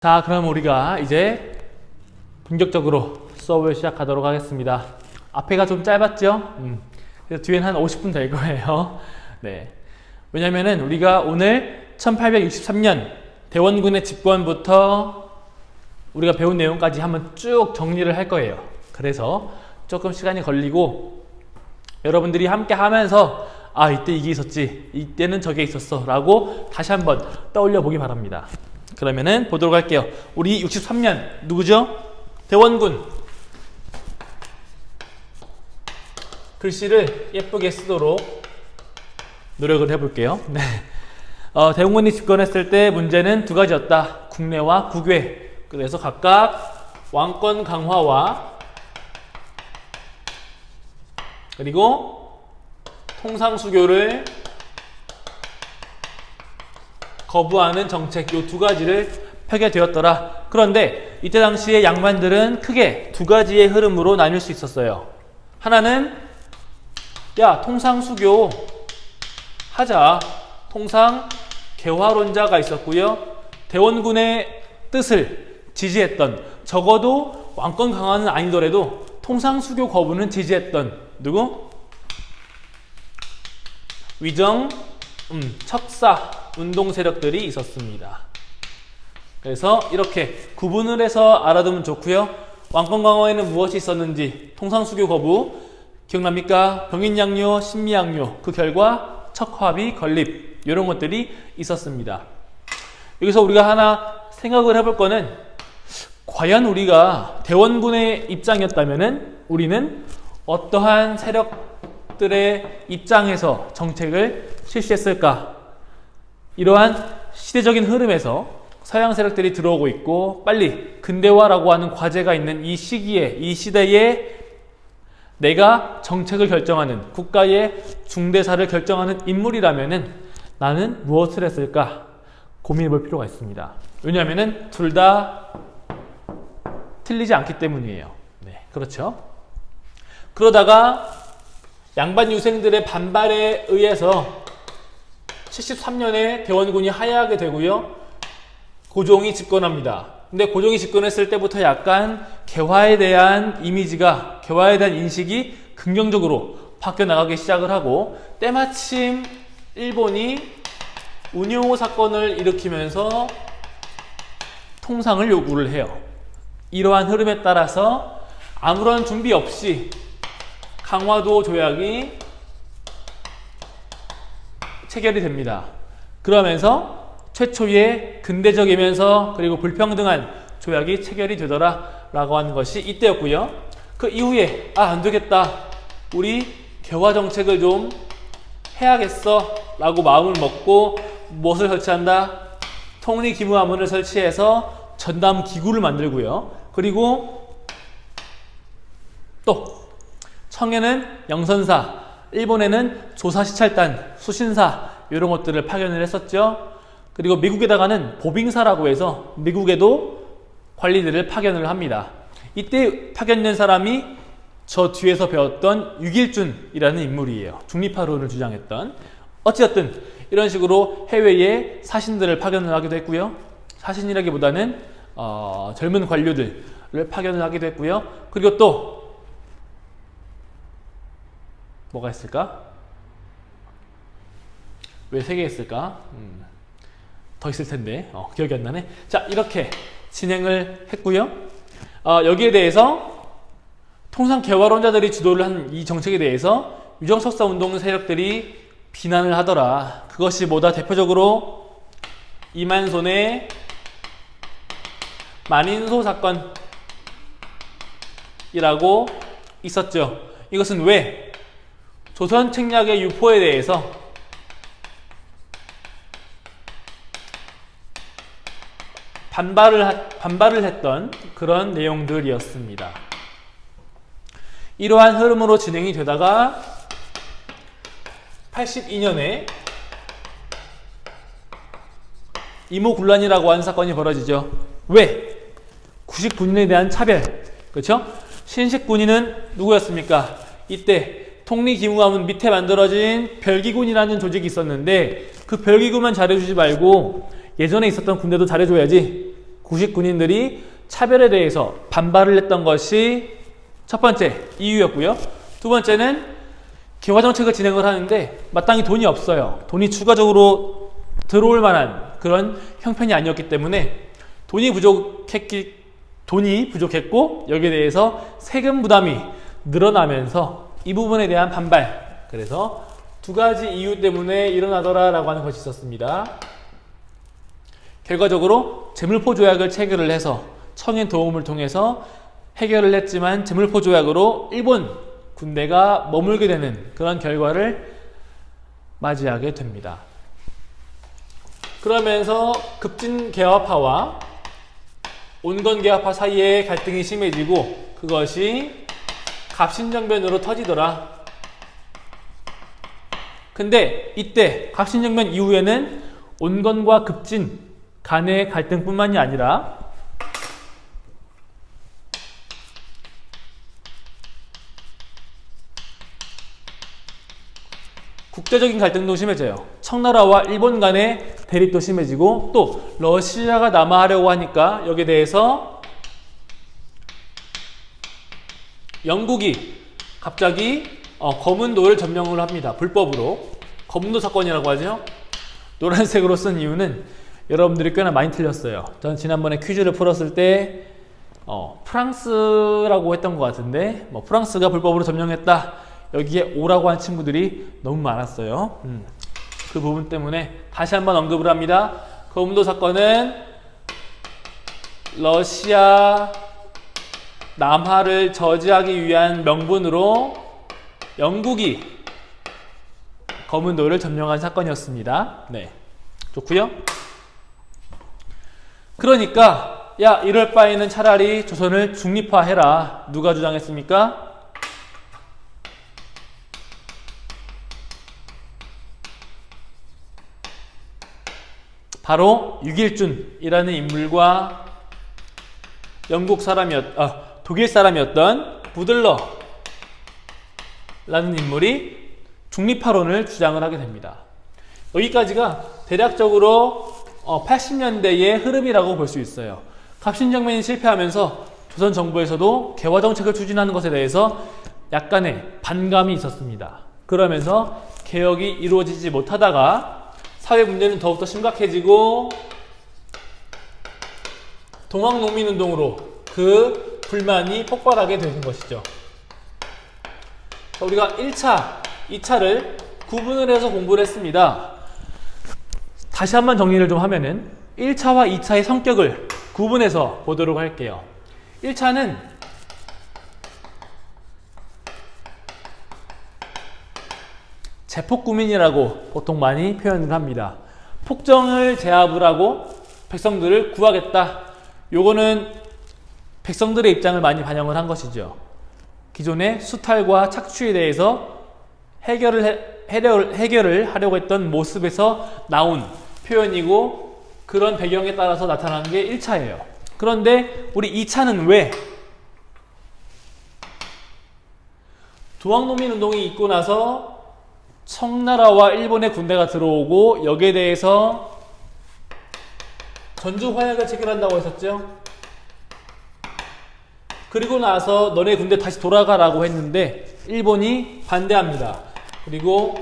자, 그럼 우리가 이제 본격적으로 수업을 시작하도록 하겠습니다. 앞에가 좀 짧았죠? 그래서 뒤엔 한 50분 될 거예요. 네. 왜냐면은 우리가 오늘 1863년 대원군의 집권부터 우리가 배운 내용까지 한번 쭉 정리를 할 거예요. 그래서 조금 시간이 걸리고 여러분들이 함께 하면서 아, 이때 이게 있었지, 이때는 저게 있었어 라고 다시 한번 떠올려 보기 바랍니다. 그러면은 보도록 할게요. 우리 63년 누구죠? 대원군. 글씨를 예쁘게 쓰도록 노력을 해볼게요. 네. 대원군이 집권했을 때 문제는 두 가지였다. 국내와 국외. 그래서 각각 왕권 강화와 그리고 통상수교를 거부하는 정책, 요 두 가지를 펴게 되었더라. 그런데 이때 당시에 양반들은 크게 두 가지의 흐름으로 나뉠 수 있었어요. 하나는 야, 통상수교 하자. 통상 개화론자가 있었고요. 대원군의 뜻을 지지했던, 적어도 왕권 강화는 아니더라도 통상수교 거부는 지지했던 누구? 위정, 척사 운동 세력들이 있었습니다. 그래서 이렇게 구분을 해서 알아두면 좋고요. 왕권 강화에는 무엇이 있었는지, 통상수교 거부 기억납니까? 병인양요, 신미양요, 그 결과 척화비, 건립 이런 것들이 있었습니다. 여기서 우리가 하나 생각을 해볼 거는 과연 우리가 대원군의 입장이었다면은 우리는 어떠한 세력들의 입장에서 정책을 실시했을까? 이러한 시대적인 흐름에서 서양 세력들이 들어오고 있고 빨리 근대화라고 하는 과제가 있는 이 시기에, 이 시대에 내가 정책을 결정하는, 국가의 중대사를 결정하는 인물이라면은 나는 무엇을 했을까 고민해 볼 필요가 있습니다. 왜냐하면은 둘 다 틀리지 않기 때문이에요. 네, 그렇죠. 그러다가 양반 유생들의 반발에 의해서 73년에 대원군이 하야하게 되고요. 고종이 집권합니다. 근데 고종이 집권했을 때부터 약간 개화에 대한 이미지가, 개화에 대한 인식이 긍정적으로 바뀌어 나가기 시작을 하고, 때마침 일본이 운용호 사건을 일으키면서 통상을 요구를 해요. 이러한 흐름에 따라서 아무런 준비 없이 강화도 조약이 체결이 됩니다. 그러면서 최초의 근대적이면서 그리고 불평등한 조약이 체결이 되더라 라고 하는 것이 이때였고요. 그 이후에 안 되겠다, 우리 개화 정책을 좀 해야겠어 라고 마음을 먹고 무엇을 설치한다? 통리기무하문을 설치해서 전담 기구를 만들고요. 그리고 또 청에는 영선사, 일본에는 조사시찰단, 수신사 이런 것들을 파견을 했었죠. 그리고 미국에다가는 보빙사라고 해서 미국에도 관리들을 파견을 합니다. 이때 파견된 사람이 저 뒤에서 배웠던 유길준이라는 인물이에요. 중립화론을 주장했던. 어찌됐든 이런 식으로 해외에 사신들을 파견을 하기도 했고요. 사신이라기보다는 젊은 관료들을 파견을 하기도 했고요. 그리고 또 뭐가 있을까? 왜 3개 있을까? 더 있을 텐데 기억이 안 나네. 자, 이렇게 진행을 했고요. 여기에 대해서 통상 개화론자들이 주도를 한 이 정책에 대해서 위정척사 운동 세력들이 비난을 하더라. 그것이 뭐다? 대표적으로 이만손의 만인소 사건이라고 있었죠. 이것은 왜? 조선 책략의 유포에 대해서 반발을 했던 그런 내용들이었습니다. 이러한 흐름으로 진행이 되다가 82년에 이모군란이라고 하는 사건이 벌어지죠. 왜? 구식군인에 대한 차별. 그렇죠? 신식군인은 누구였습니까? 이때 통리기무하문 밑에 만들어진 별기군이라는 조직이 있었는데 그 별기군만 잘해주지 말고 예전에 있었던 군대도 잘해줘야지. 구식 군인들이 차별에 대해서 반발을 했던 것이 첫 번째 이유였고요. 두 번째는 개화 정책을 진행을 하는데 마땅히 돈이 없어요. 돈이 추가적으로 들어올 만한 그런 형편이 아니었기 때문에 돈이 부족했고 여기에 대해서 세금 부담이 늘어나면서 이 부분에 대한 반발, 그래서 두 가지 이유 때문에 일어나더라 라고 하는 것이 있었습니다. 결과적으로 재물포 조약을 체결을 해서 청의 도움을 통해서 해결을 했지만 재물포 조약으로 일본 군대가 머물게 되는 그런 결과를 맞이하게 됩니다. 그러면서 급진 개화파와 온건 개화파 사이에 갈등이 심해지고 그것이 갑신정변으로 터지더라. 근데 이때 갑신정변 이후에는 온건과 급진 간의 갈등뿐만이 아니라 국제적인 갈등도 심해져요. 청나라와 일본 간의 대립도 심해지고 또 러시아가 남하하려고 하니까 여기에 대해서 영국이 갑자기 검은도를 점령을 합니다. 불법으로. 검은도 사건이라고 하죠. 노란색으로 쓴 이유는 여러분들이 꽤나 많이 틀렸어요. 전 지난번에 퀴즈를 풀었을 때 프랑스라고 했던 것 같은데 프랑스가 불법으로 점령했다. 여기에 오라고 한 친구들이 너무 많았어요. 그 부분 때문에 다시 한번 언급을 합니다. 검은도 사건은 러시아 남하를 저지하기 위한 명분으로 영국이 검은도를 점령한 사건이었습니다. 네, 좋고요. 그러니까 야, 이럴 바에는 차라리 조선을 중립화해라. 누가 주장했습니까? 바로 유길준이라는 인물과 독일 사람이었던 부들러라는 인물이 중립화론을 주장을 하게 됩니다. 여기까지가 대략적으로 80년대의 흐름이라고 볼 수 있어요. 갑신정변이 실패하면서 조선 정부에서도 개화 정책을 추진하는 것에 대해서 약간의 반감이 있었습니다. 그러면서 개혁이 이루어지지 못하다가 사회 문제는 더욱더 심각해지고 동학농민운동으로 그 불만이 폭발하게 되는 것이죠. 우리가 1차, 2차를 구분을 해서 공부를 했습니다. 다시 한번 정리를 좀 하면은 1차와 2차의 성격을 구분해서 보도록 할게요. 1차는 제폭구민이라고 보통 많이 표현을 합니다. 폭정을 제압을 하고 백성들을 구하겠다. 요거는 백성들의 입장을 많이 반영을 한 것이죠. 기존의 수탈과 착취에 대해서 해결을 하려고 했던 모습에서 나온 표현이고 그런 배경에 따라서 나타나는 게 1차예요. 그런데 우리 2차는 왜? 동학농민운동이 있고 나서 청나라와 일본의 군대가 들어오고 여기에 대해서 전주 화약을 체결한다고 했었죠. 그리고 나서 너네 군대 다시 돌아가라고 했는데 일본이 반대합니다. 그리고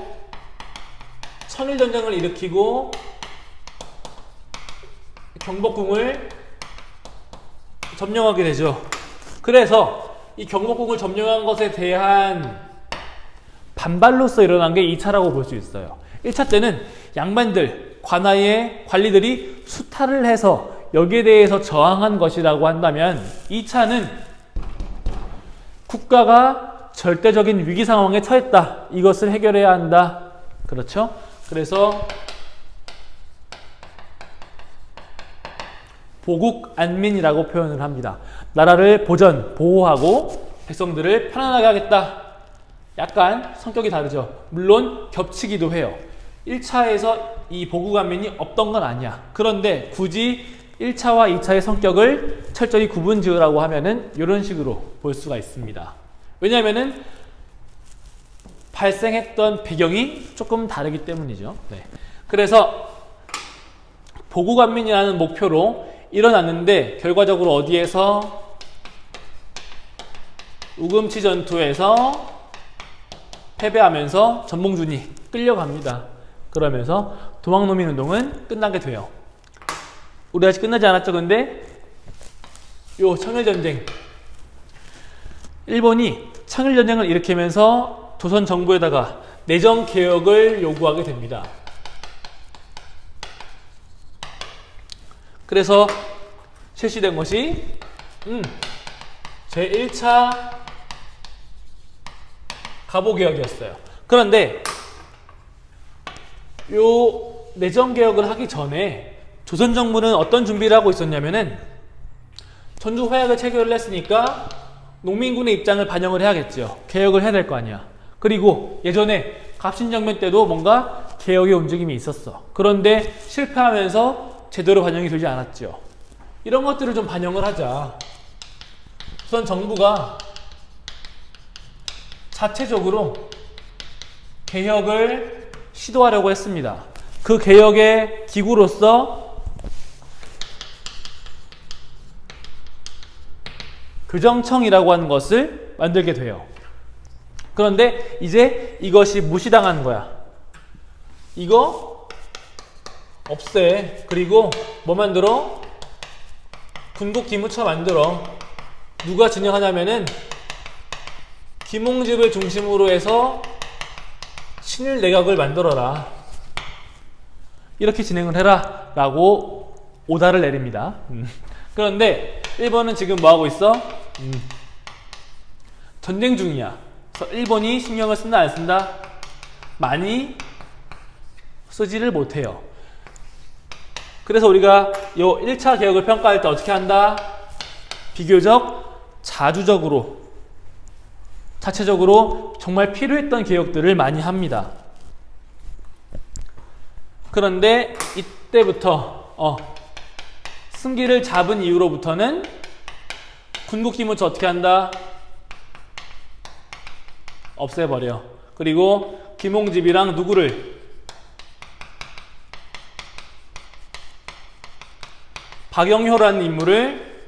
천일전쟁을 일으키고 경복궁을 점령하게 되죠. 그래서 이 경복궁을 점령한 것에 대한 반발로서 일어난 게 2차라고 볼 수 있어요. 1차 때는 양반들, 관아의 관리들이 수탈을 해서 여기에 대해서 저항한 것이라고 한다면 2차는 국가가 절대적인 위기 상황에 처했다. 이것을 해결해야 한다. 그렇죠? 그래서 보국안민이라고 표현을 합니다. 나라를 보호하고 백성들을 편안하게 하겠다. 약간 성격이 다르죠. 물론 겹치기도 해요. 1차에서 이 보국안민이 없던 건 아니야. 그런데 굳이 1차와 2차의 성격을 철저히 구분 지으라고 하면은 이런 식으로 볼 수가 있습니다. 왜냐하면은 발생했던 배경이 조금 다르기 때문이죠. 네. 그래서 보국안민이라는 목표로 일어났는데 결과적으로 어디에서? 우금치 전투에서 패배하면서 전봉준이 끌려갑니다. 그러면서 동학농민 운동은 끝나게 돼요. 우리 아직 끝나지 않았죠? 근데 요 청일전쟁, 일본이 청일전쟁을 일으키면서 조선 정부에다가 내정 개혁을 요구하게 됩니다. 그래서 실시된 것이 제1차 갑오개혁이었어요. 그런데 요 내정개혁을 하기 전에 조선 정부는 어떤 준비를 하고 있었냐면은 전주 화약을 체결을 했으니까 농민군의 입장을 반영을 해야겠죠. 개혁을 해야 될 거 아니야. 그리고 예전에 갑신정변 때도 뭔가 개혁의 움직임이 있었어. 그런데 실패하면서 제대로 반영이 되지 않았죠. 이런 것들을 좀 반영을 하자. 조선 정부가 자체적으로 개혁을 시도하려고 했습니다. 그 개혁의 기구로서 교정청이라고 하는 것을 만들게 돼요. 그런데 이제 이것이 무시당하는 거야. 이거 없애. 그리고 뭐 만들어? 군국기무처 만들어. 누가 진행하냐면은 김홍집을 중심으로 해서 신일 내각을 만들어라. 이렇게 진행을 해라 라고 오다를 내립니다. 그런데 일본은 지금 뭐하고 있어? 전쟁 중이야. 그래서 일본이 신경을 쓴다 안 쓴다? 많이 쓰지를 못해요. 그래서 우리가 요 1차 개혁을 평가할 때 어떻게 한다? 비교적 자주적으로, 자체적으로 정말 필요했던 개혁들을 많이 합니다. 그런데 이때부터 승기를 잡은 이후로부터는 군국기무처 어떻게 한다? 없애버려. 그리고 김홍집이랑 누구를? 박영효라는 인물을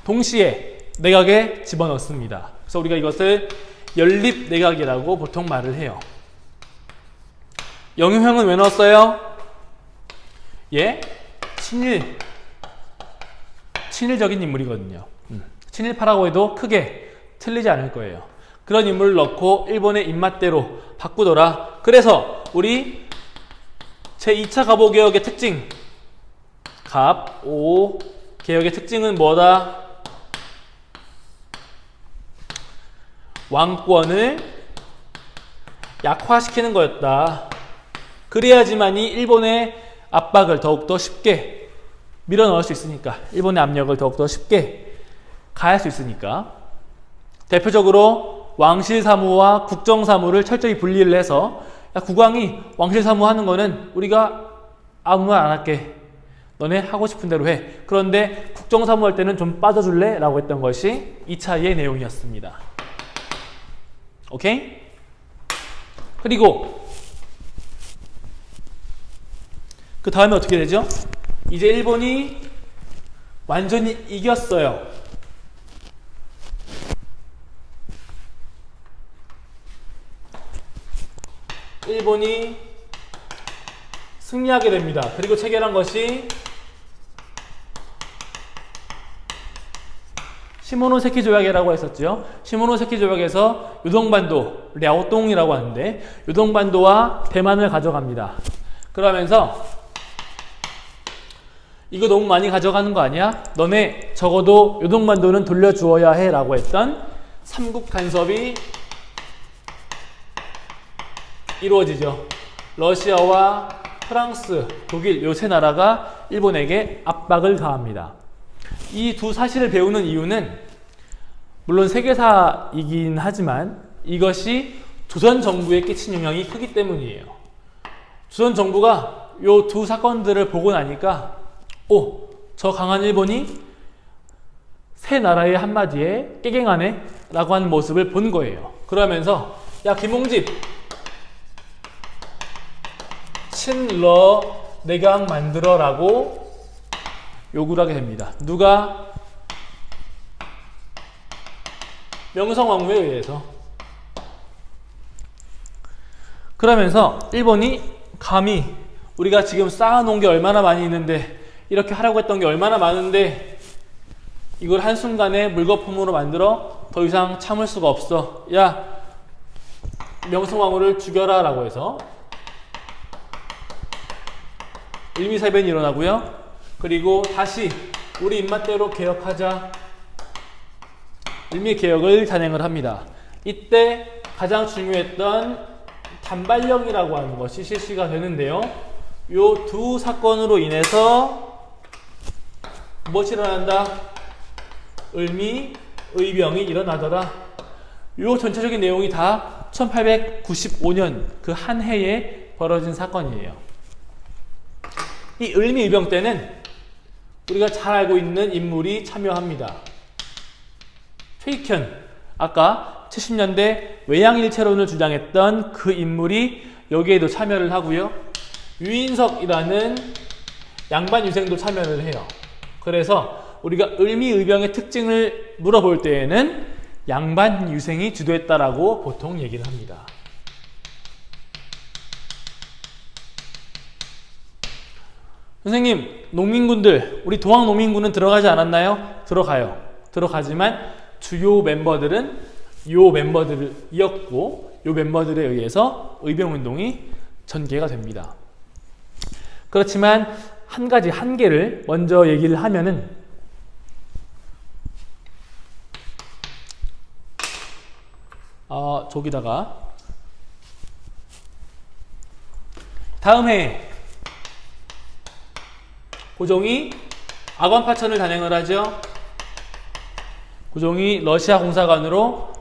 동시에 내각에 집어넣습니다. 그래서 우리가 이것을 연립내각이라고 보통 말을 해요. 영효형은 왜 넣었어요? 예? 친일적인 인물이거든요. 친일파라고 해도 크게 틀리지 않을 거예요. 그런 인물을 넣고 일본의 입맛대로 바꾸더라. 그래서 우리 제2차 갑오개혁의 특징, 갑오 개혁의 특징은 뭐다? 왕권을 약화시키는 거였다. 그래야지만이 일본의 압박을 더욱더 쉽게 밀어넣을 수 있으니까, 일본의 압력을 더욱더 쉽게 가할 수 있으니까. 대표적으로 왕실사무와 국정사무를 철저히 분리를 해서, 야, 국왕이 왕실사무 하는 거는 우리가 아무 말 안 할게. 너네 하고 싶은 대로 해. 그런데 국정사무 할 때는 좀 빠져줄래? 라고 했던 것이 2차의 내용이었습니다. 오케이? 그리고 그 다음에 어떻게 되죠? 이제 일본이 완전히 이겼어요. 일본이 승리하게 됩니다. 그리고 체결한 것이 시모노세키 조약이라고 했었죠. 시모노세키 조약에서 요동반도, 랴오동이라고 하는데 요동반도와 대만을 가져갑니다. 그러면서 이거 너무 많이 가져가는 거 아니야? 너네 적어도 요동반도는 돌려주어야 해 라고 했던 삼국 간섭이 이루어지죠. 러시아와 프랑스, 독일 요 세 나라가 일본에게 압박을 가합니다. 이 두 사실을 배우는 이유는 물론 세계사이긴 하지만 이것이 조선 정부에 끼친 영향이 크기 때문이에요. 조선 정부가 요 두 사건들을 보고 나니까 저 강한 일본이 세 나라의 한마디에 깨갱하네 라고 하는 모습을 본 거예요. 그러면서 야 김홍집 친러 내각 만들어 라고 요구를 하게 됩니다. 누가? 명성황후에 의해서. 그러면서 일본이 감히 우리가 지금 쌓아놓은 게 얼마나 많이 있는데, 이렇게 하라고 했던 게 얼마나 많은데 이걸 한순간에 물거품으로 만들어 더 이상 참을 수가 없어. 야, 명성황후를 죽여라 라고 해서 일미사변이 일어나고요. 그리고 다시 우리 입맛대로 개혁하자. 일미개혁을 단행을 합니다. 이때 가장 중요했던 단발령이라고 하는 것이 실시가 되는데요. 요 두 사건으로 인해서 무엇이 일어난다? 을미의병이 일어나더라. 요 전체적인 내용이 다 1895년 그 한 해에 벌어진 사건이에요. 이 을미의병 때는 우리가 잘 알고 있는 인물이 참여합니다. 퇴익현, 아까 70년대 외양일체론을 주장했던 그 인물이 여기에도 참여를 하고요. 유인석이라는 양반 유생도 참여를 해요. 그래서 우리가 을미의병의 특징을 물어볼 때에는 양반 유생이 주도했다라고 보통 얘기를 합니다. 선생님, 농민군들, 우리 동학 농민군은 들어가지 않았나요? 들어가요. 들어가지만 주요 멤버들은 요 멤버들이었고, 요 멤버들에 의해서 의병운동이 전개가 됩니다. 그렇지만 한 가지 한계를 먼저 얘기를 하면은, 저기다가 다음 해에 고종이 아관파천을 단행을 하죠. 고종이 러시아 공사관으로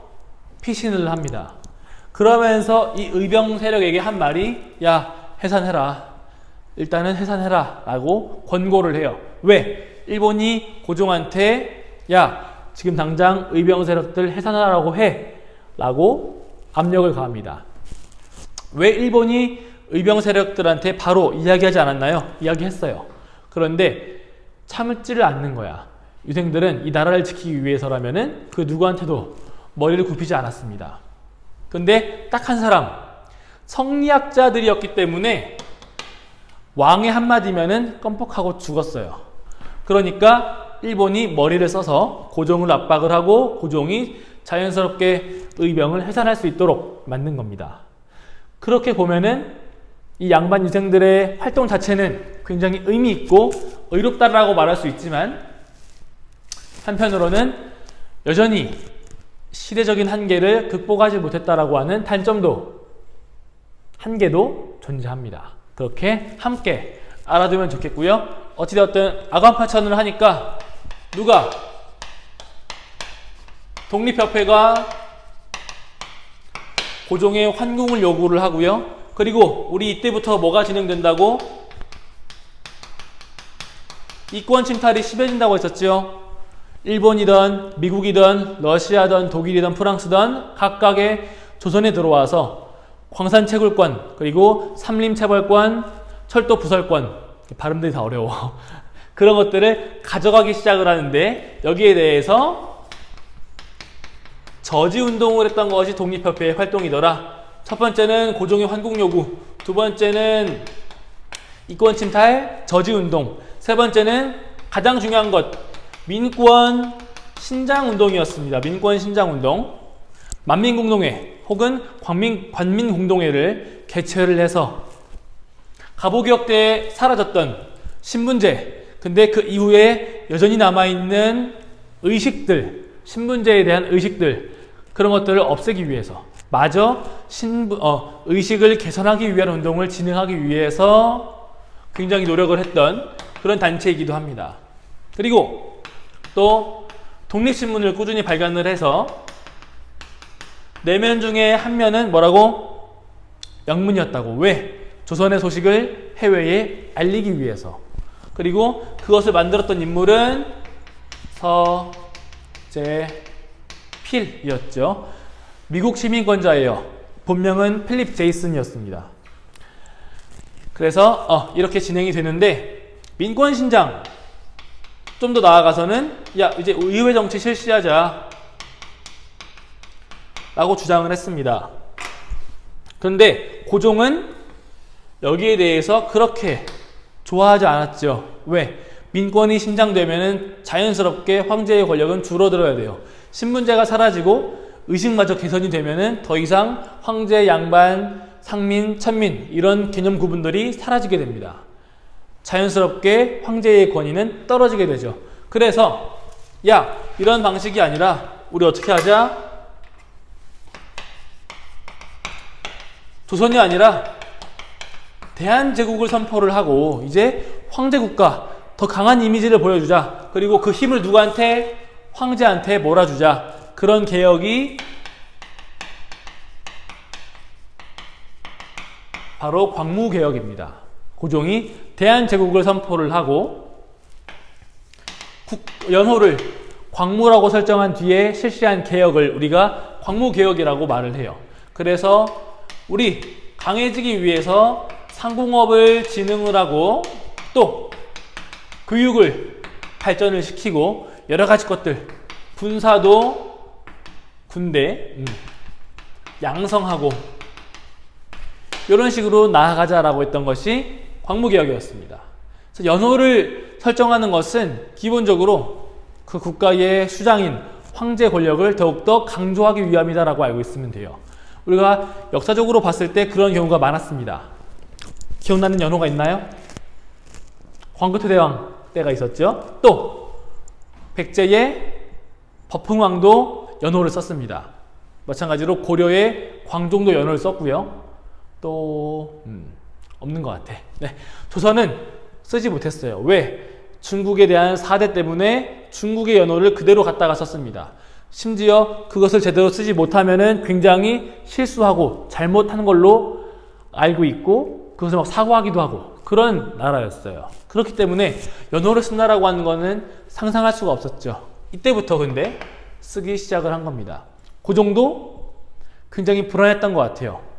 피신을 합니다. 그러면서 이 의병 세력에게 한 말이, 야, 해산해라. 일단은 해산해라 라고 권고를 해요. 왜? 일본이 고종한테 야, 지금 당장 의병 세력들 해산하라고 해 라고 압력을 가합니다. 왜 일본이 의병 세력들한테 바로 이야기하지 않았나요? 이야기했어요. 그런데 참지를 않는 거야. 유생들은 이 나라를 지키기 위해서라면은 그 누구한테도 머리를 굽히지 않았습니다. 근데 딱 한 사람, 성리학자들이었기 때문에 왕의 한마디면은 껌뻑하고 죽었어요. 그러니까 일본이 머리를 써서 고종을 압박을 하고 고종이 자연스럽게 의병을 해산할 수 있도록 만든 겁니다. 그렇게 보면은 이 양반 유생들의 활동 자체는 굉장히 의미 있고 의롭다라고 말할 수 있지만, 한편으로는 여전히 시대적인 한계를 극복하지 못했다라고 하는 단점도, 한계도 존재합니다. 그렇게 함께 알아두면 좋겠고요. 어찌되었든 아관파천을 하니까 누가? 독립협회가 고종의 환궁을 요구를 하고요. 그리고 우리 이때부터 뭐가 진행된다고? 이권 침탈이 심해진다고 했었죠. 일본이든 미국이든 러시아든 독일이든 프랑스든 각각의 조선에 들어와서 광산 채굴권, 그리고 삼림 체벌권, 철도 부설권, 발음들이 다 어려워. 그런 것들을 가져가기 시작을 하는데, 여기에 대해서 저지운동을 했던 것이 독립협회의 활동이더라. 첫 번째는 고종의 환궁 요구, 두 번째는 이권 침탈, 저지운동, 세 번째는 가장 중요한 것, 민권 신장운동이었습니다. 민권 신장운동. 만민공동회 혹은 관민공동회를 개최를 해서 갑오개혁 때 사라졌던 신분제, 근데 그 이후에 여전히 남아있는 의식들, 신분제에 대한 의식들, 그런 것들을 없애기 위해서, 마저 의식을 개선하기 위한 운동을 진행하기 위해서 굉장히 노력을 했던 그런 단체이기도 합니다. 그리고 또 독립신문을 꾸준히 발간을 해서 4면 중에 한 면은 뭐라고? 영문이었다고. 왜? 조선의 소식을 해외에 알리기 위해서. 그리고 그것을 만들었던 인물은 서재필이었죠. 미국 시민권자예요. 본명은 필립 제이슨이었습니다. 그래서 이렇게 진행이 되는데, 민권신장, 좀 더 나아가서는 야 이제 의회 정치 실시하자 라고 주장을 했습니다. 그런데 고종은 여기에 대해서 그렇게 좋아하지 않았죠. 왜? 민권이 신장되면은 자연스럽게 황제의 권력은 줄어들어야 돼요. 신분제가 사라지고 의식마저 개선이 되면은 더 이상 황제, 양반, 상민, 천민 이런 개념 구분들이 사라지게 됩니다. 자연스럽게 황제의 권위는 떨어지게 되죠. 그래서 야 이런 방식이 아니라 우리 어떻게 하자? 조선이 아니라 대한제국을 선포를 하고 이제 황제국가 더 강한 이미지를 보여주자. 그리고 그 힘을 누구한테? 황제한테 몰아주자. 그런 개혁이 바로 광무개혁입니다. 고종이 대한제국을 선포를 하고 연호를 광무라고 설정한 뒤에 실시한 개혁을 우리가 광무개혁이라고 말을 해요. 그래서 우리 강해지기 위해서 상공업을 진흥을 하고 또 교육을 발전을 시키고 여러 가지 것들 군사도 군대 양성하고 이런 식으로 나아가자라고 했던 것이 광무개혁이었습니다. 그래서 연호를 설정하는 것은 기본적으로 그 국가의 수장인 황제 권력을 더욱더 강조하기 위함이다라고 알고 있으면 돼요. 우리가 역사적으로 봤을 때 그런 경우가 많았습니다. 기억나는 연호가 있나요? 광구토대왕 때가 있었죠. 또 백제의 버풍왕도 연호를 썼습니다. 마찬가지로 고려의 광종도 연호를 썼고요. 또 없는 것 같아. 네, 조선은 쓰지 못했어요. 왜? 중국에 대한 사대 때문에 중국의 연호를 그대로 갖다가 썼습니다. 심지어 그것을 제대로 쓰지 못하면은 굉장히 실수하고 잘못한 걸로 알고 있고 그것을 막 사과하기도 하고 그런 나라였어요. 그렇기 때문에 연호를 쓴다라고 하는 거는 상상할 수가 없었죠. 이때부터 근데 쓰기 시작을 한 겁니다. 고종도 굉장히 불안했던 것 같아요.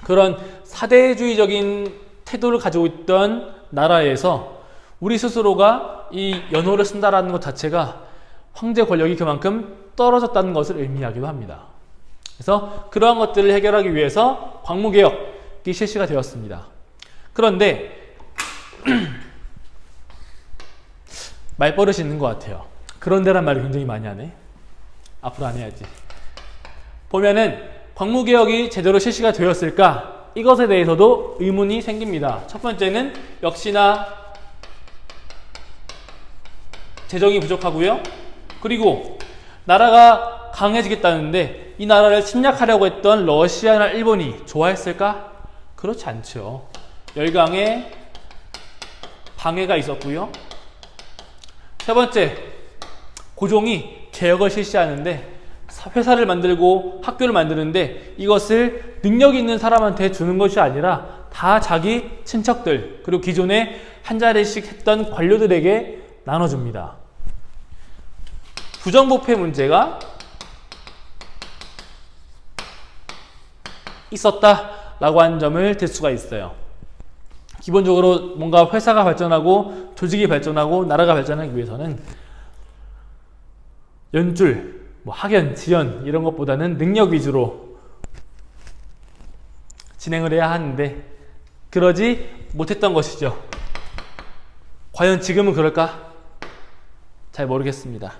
그런 사대주의적인 태도를 가지고 있던 나라에서 우리 스스로가 이 연호를 쓴다라는 것 자체가 황제 권력이 그만큼 떨어졌다는 것을 의미하기도 합니다. 그래서 그러한 것들을 해결하기 위해서 광무개혁이 실시가 되었습니다. 그런데 말버릇이 있는 것 같아요. 그런데란 말을 굉장히 많이 하네. 앞으로 안 해야지. 보면은 광무개혁이 제대로 실시가 되었을까? 이것에 대해서도 의문이 생깁니다. 첫 번째는 역시나 재정이 부족하고요. 그리고 나라가 강해지겠다는데 이 나라를 침략하려고 했던 러시아나 일본이 좋아했을까? 그렇지 않죠. 열강에 방해가 있었고요. 세 번째, 고종이 개혁을 실시하는데 회사를 만들고 학교를 만드는데 이것을 능력 있는 사람한테 주는 것이 아니라 다 자기 친척들 그리고 기존에 한 자리씩 했던 관료들에게 나눠줍니다. 부정부패 문제가 있었다라고 하는 점을 들 수가 있어요. 기본적으로 뭔가 회사가 발전하고 조직이 발전하고 나라가 발전하기 위해서는 연줄, 학연, 지연 이런 것보다는 능력 위주로 진행을 해야 하는데 그러지 못했던 것이죠. 과연 지금은 그럴까? 잘 모르겠습니다.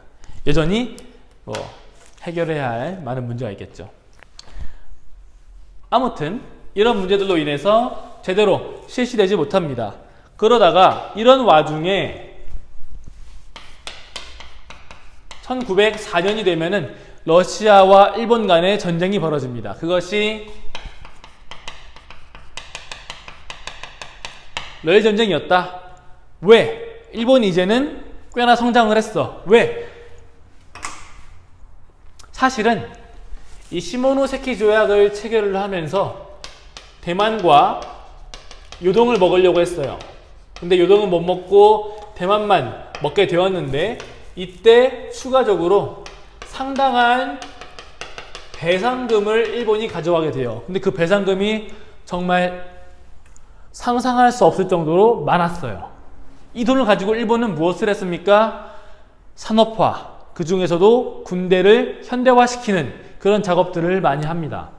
여전히 해결해야 할 많은 문제가 있겠죠. 아무튼 이런 문제들로 인해서 제대로 실시되지 못합니다. 그러다가 이런 와중에 1904년이 되면은 러시아와 일본 간의 전쟁이 벌어집니다. 그것이 러일 전쟁이었다. 왜? 일본이 이제는 꽤나 성장을 했어. 왜? 사실은 이 시모노세키 조약을 체결을 하면서 대만과 요동을 먹으려고 했어요. 근데 요동은 못 먹고 대만만 먹게 되었는데 이때 추가적으로 상당한 배상금을 일본이 가져가게 돼요. 근데 그 배상금이 정말 상상할 수 없을 정도로 많았어요. 이 돈을 가지고 일본은 무엇을 했습니까? 산업화, 그 중에서도 군대를 현대화시키는 그런 작업들을 많이 합니다.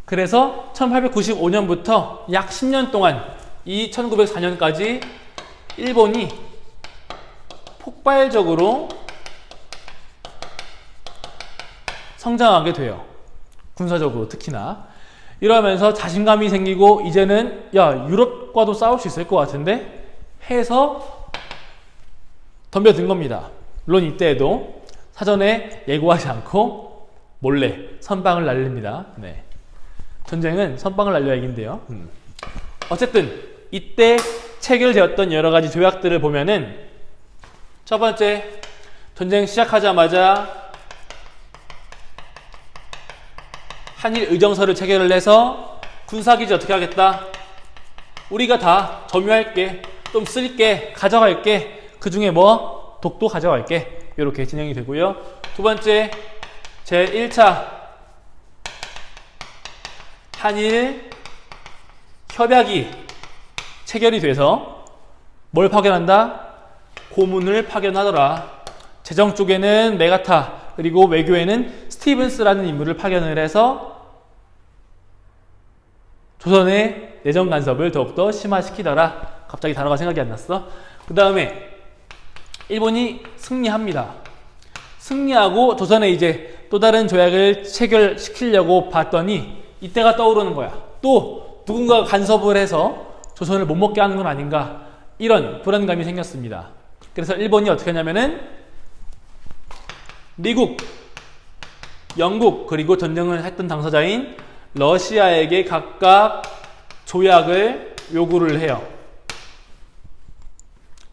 그래서 1895년부터 약 10년 동안 이 1904년까지 일본이 폭발적으로 성장하게 돼요. 군사적으로 특히나. 이러면서 자신감이 생기고 이제는 야, 유럽과도 싸울 수 있을 것 같은데 해서 덤벼든 겁니다. 물론 이때에도 사전에 예고하지 않고 몰래 선빵을 날립니다. 네. 전쟁은 선빵을 날려야 이긴대요. 어쨌든 이때 체결되었던 여러 가지 조약들을 보면은 첫 번째, 전쟁 시작하자마자 한일 의정서를 체결을 해서 군사기지 어떻게 하겠다? 우리가 다 점유할게, 좀 쓸게, 가져갈게, 그 중에 뭐 독도 가져갈게, 이렇게 진행이 되고요. 두 번째, 제1차 한일 협약이 체결이 돼서 뭘 파견한다? 고문을 파견하더라. 재정 쪽에는 메가타, 그리고 외교에는 스티븐스라는 인물을 파견을 해서 조선의 내정 간섭을 더욱더 심화시키더라. 갑자기 단어가 생각이 안 났어. 그 다음에 일본이 승리합니다. 승리하고 조선에 이제 또 다른 조약을 체결시키려고 봤더니 이때가 떠오르는 거야. 또 누군가가 간섭을 해서 조선을 못 먹게 하는 건 아닌가, 이런 불안감이 생겼습니다. 그래서 일본이 어떻게 하냐면은 미국, 영국, 그리고 전쟁을 했던 당사자인 러시아에게 각각 조약을 요구를 해요.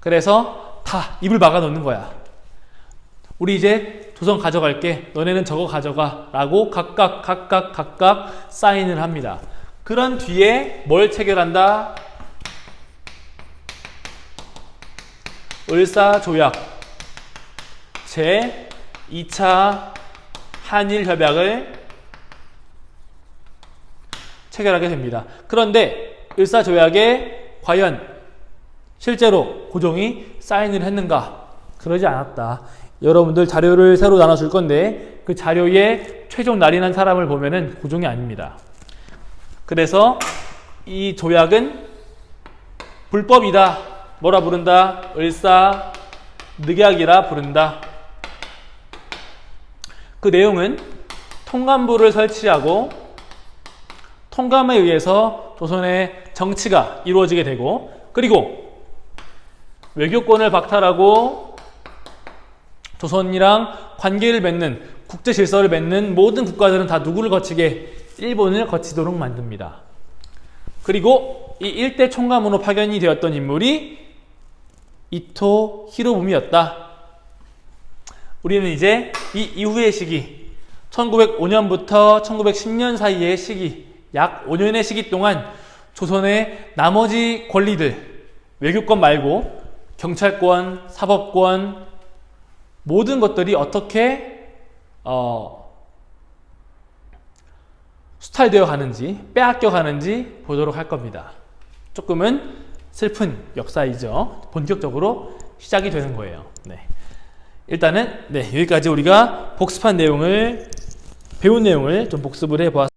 그래서 다 입을 막아 놓는 거야. 우리 이제 조선 가져갈게, 너네는 저거 가져가 라고 각각 사인을 합니다. 그런 뒤에 뭘 체결한다? 을사조약, 제2차 한일협약을 체결하게 됩니다. 그런데 을사조약에 과연 실제로 고종이 사인을 했는가? 그러지 않았다. 여러분들 자료를 새로 나눠줄 건데 그 자료에 최종 날인한 사람을 보면은 고종이 아닙니다. 그래서 이 조약은 불법이다. 뭐라 부른다? 을사늑약이라 부른다. 그 내용은 통감부를 설치하고 통감에 의해서 조선의 정치가 이루어지게 되고, 그리고 외교권을 박탈하고 조선이랑 관계를 맺는, 국제 질서를 맺는 모든 국가들은 다 누구를 거치게? 일본을 거치도록 만듭니다. 그리고 이 일대 총감으로 파견이 되었던 인물이 이토 히로부미였다. 우리는 이제 이 이후의 시기, 1905년부터 1910년 사이의 시기, 약 5년의 시기 동안 조선의 나머지 권리들, 외교권 말고 경찰권, 사법권, 모든 것들이 어떻게 수탈되어 가는지, 빼앗겨 가는지 보도록 할 겁니다. 조금은 슬픈 역사이죠. 본격적으로 시작이 되는 거예요. 네. 일단은 여기까지 우리가 복습한 내용을, 배운 내용을 좀 복습을 해보았습니다.